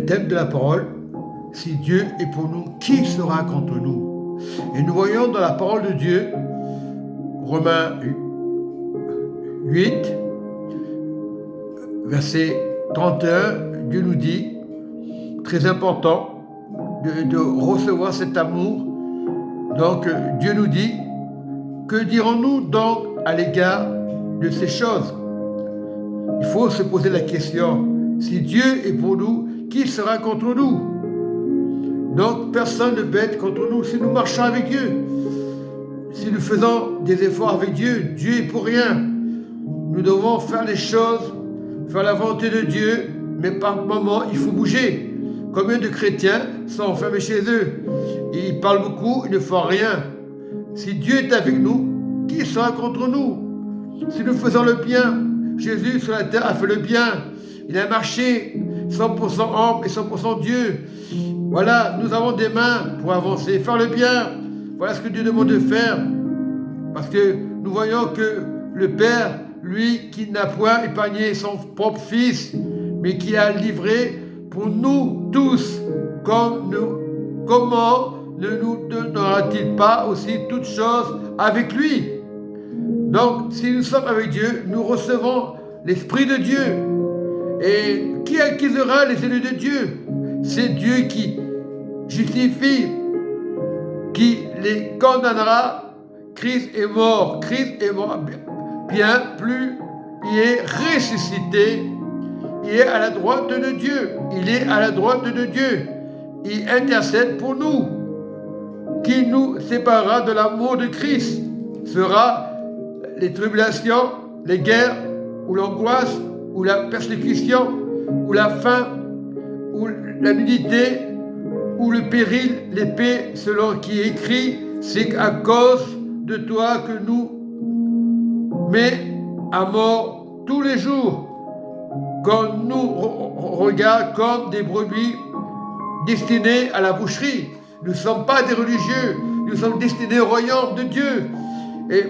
le thème de la parole, si Dieu est pour nous, qui sera contre nous? Et nous voyons dans la parole de Dieu, Romains 8, verset 31, Dieu nous dit, très important, de recevoir cet amour. Donc Dieu nous dit, que dirons-nous donc à l'égard de ces choses? Il faut se poser la question, si Dieu est pour nous, qui sera contre nous? Donc personne ne peut être contre nous si nous marchons avec Dieu. Si nous faisons des efforts avec Dieu, Dieu est pour rien. Nous devons faire les choses, faire la volonté de Dieu, mais par moments, il faut bouger. Combien de chrétiens sont enfermés chez eux? Ils parlent beaucoup, ils ne font rien. Si Dieu est avec nous, qui sera contre nous? Si nous faisons le bien, Jésus sur la terre a fait le bien. Il a marché 100% homme et 100% Dieu. Voilà, nous avons des mains pour avancer, faire le bien. Voilà ce que Dieu demande de faire. Parce que nous voyons que le Père, lui, qui n'a point épargné son propre Fils, mais qui a livré pour nous tous, comment ne nous donnera-t-il pas aussi toutes choses avec lui? Donc, si nous sommes avec Dieu, nous recevons l'Esprit de Dieu. Et qui accusera les élus de Dieu? C'est Dieu qui justifie, qui les condamnera. Christ est mort. Christ est mort. Bien plus, il est ressuscité. Il est à la droite de Dieu. Il est à la droite de Dieu. Il intercède pour nous. Qui nous séparera de l'amour de Christ? Sera les tribulations, les guerres, ou l'angoisse, ou la persécution, ou la faim, ou la nudité, ou le péril, l'épée, selon qui est écrit, c'est à cause de toi que nous met à mort tous les jours, qu'on nous regarde comme des brebis destinées à la boucherie. Nous ne sommes pas des religieux, nous sommes destinés au royaume de Dieu. Et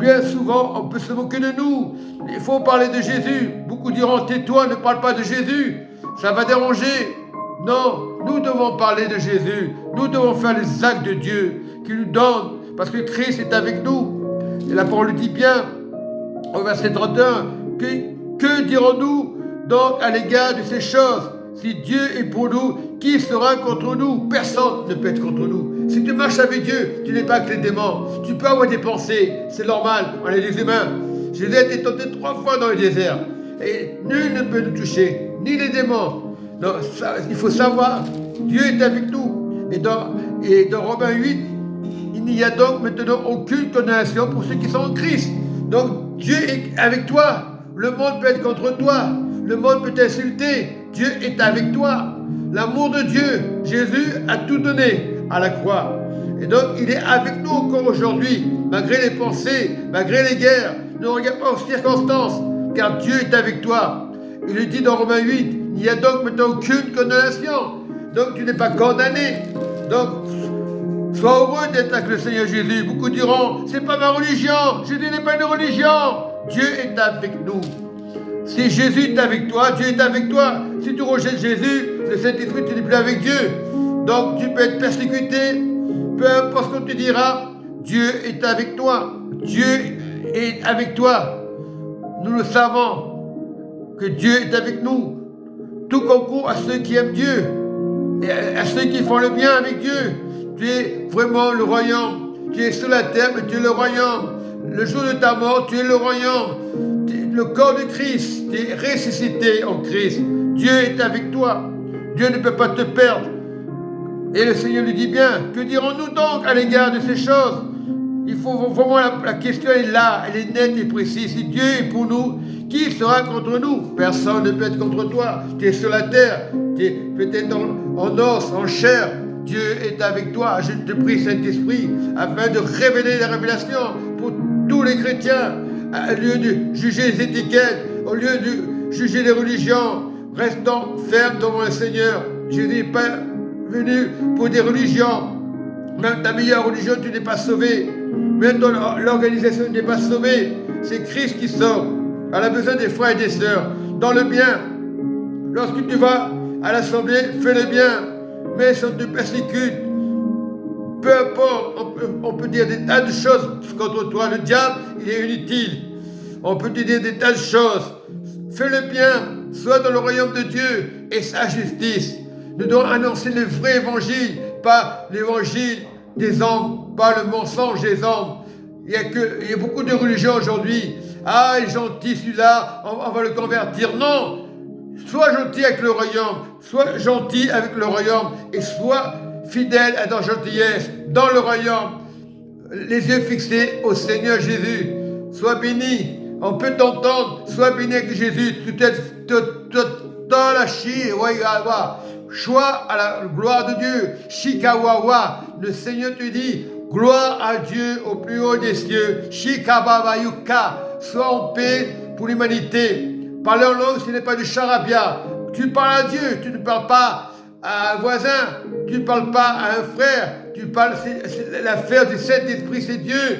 bien souvent, on peut se moquer de nous. Il faut parler de Jésus. Beaucoup diront, tais-toi, ne parle pas de Jésus. Ça va déranger. Non, nous devons parler de Jésus. Nous devons faire les actes de Dieu qui nous donne, parce que Christ est avec nous. Et la parole dit bien, au verset 31, que dirons-nous donc à l'égard de ces choses? Si Dieu est pour nous, qui sera contre nous? Personne ne peut être contre nous. Si tu marches avec Dieu, tu n'es pas que les démons. Tu peux avoir des pensées, c'est normal, on est des humains. Jésus a été tenté 3 fois dans le désert. Et nul ne peut nous toucher, ni les démons. Donc, il faut savoir, Dieu est avec nous. Et dans Romains 8, il n'y a donc maintenant aucune condamnation pour ceux qui sont en Christ. Donc Dieu est avec toi. Le monde peut être contre toi. Le monde peut t'insulter. Dieu est avec toi. L'amour de Dieu, Jésus a tout donné à la croix. Et donc il est avec nous encore aujourd'hui, malgré les pensées, malgré les guerres. Ne regarde pas aux circonstances, car Dieu est avec toi. Il le dit dans Romains 8, il n'y a donc maintenant aucune condamnation. Donc tu n'es pas condamné. Donc sois heureux d'être avec le Seigneur Jésus. Beaucoup diront, c'est pas ma religion. Jésus n'est pas une religion. Dieu est avec nous. Si Jésus est avec toi, Dieu est avec toi. Si tu rejettes Jésus, le Saint-Esprit, tu n'es plus avec Dieu. Donc tu peux être persécuté. Peu importe ce qu'on te dira, Dieu est avec toi. Dieu est avec toi. Nous le savons que Dieu est avec nous. Tout concourt à ceux qui aiment Dieu et à ceux qui font le bien avec Dieu. Tu es vraiment le royaume. Tu es sur la terre, mais tu es le royaume. Le jour de ta mort, tu es le royaume. Tu es le corps de Christ. Tu es ressuscité en Christ. Dieu est avec toi. Dieu ne peut pas te perdre. Et le Seigneur lui dit bien, que dirons-nous donc à l'égard de ces choses? Il faut vraiment, la question est là, elle est nette et précise. Si Dieu est pour nous, qui sera contre nous? Personne ne peut être contre toi. Tu es sur la terre, tu es peut-être en os, en chair. Dieu est avec toi. Je te prie, Saint-Esprit, afin de révéler la révélation pour tous les chrétiens. Au lieu de juger les étiquettes, au lieu de juger les religions, restons fermes devant le Seigneur. Je n'ai pas venu pour des religions. Même ta meilleure religion, tu n'es pas sauvé. Même dans l'organisation, tu n'es pas sauvé. C'est Christ qui sauve. Elle a besoin des frères et des sœurs. Dans le bien, lorsque tu vas à l'assemblée, fais le bien. Mais si on te persécute, peu importe, on peut dire des tas de choses contre toi. Le diable, il est inutile. On peut te dire des tas de choses. Fais le bien, sois dans le royaume de Dieu et sa justice. Nous devons annoncer le vrai évangile, pas l'évangile des hommes, pas le mensonge des hommes. Il y a beaucoup de religions aujourd'hui. Ah, il est gentil celui-là, on va le convertir. Non, sois gentil avec le royaume, sois gentil avec le royaume et sois fidèle à ta gentillesse dans le royaume. Les yeux fixés au Seigneur Jésus. Sois béni. On peut t'entendre. Sois béni avec Jésus. Choix à la gloire de Dieu. Shikawawa. Le Seigneur te dit, gloire à Dieu au plus haut des cieux. Shikababayuka. Sois en paix pour l'humanité. Parler en langue, ce n'est pas du charabia. Tu parles à Dieu, tu ne parles pas à un voisin, tu ne parles pas à un frère, tu parles, c'est l'affaire du Saint-Esprit, c'est Dieu.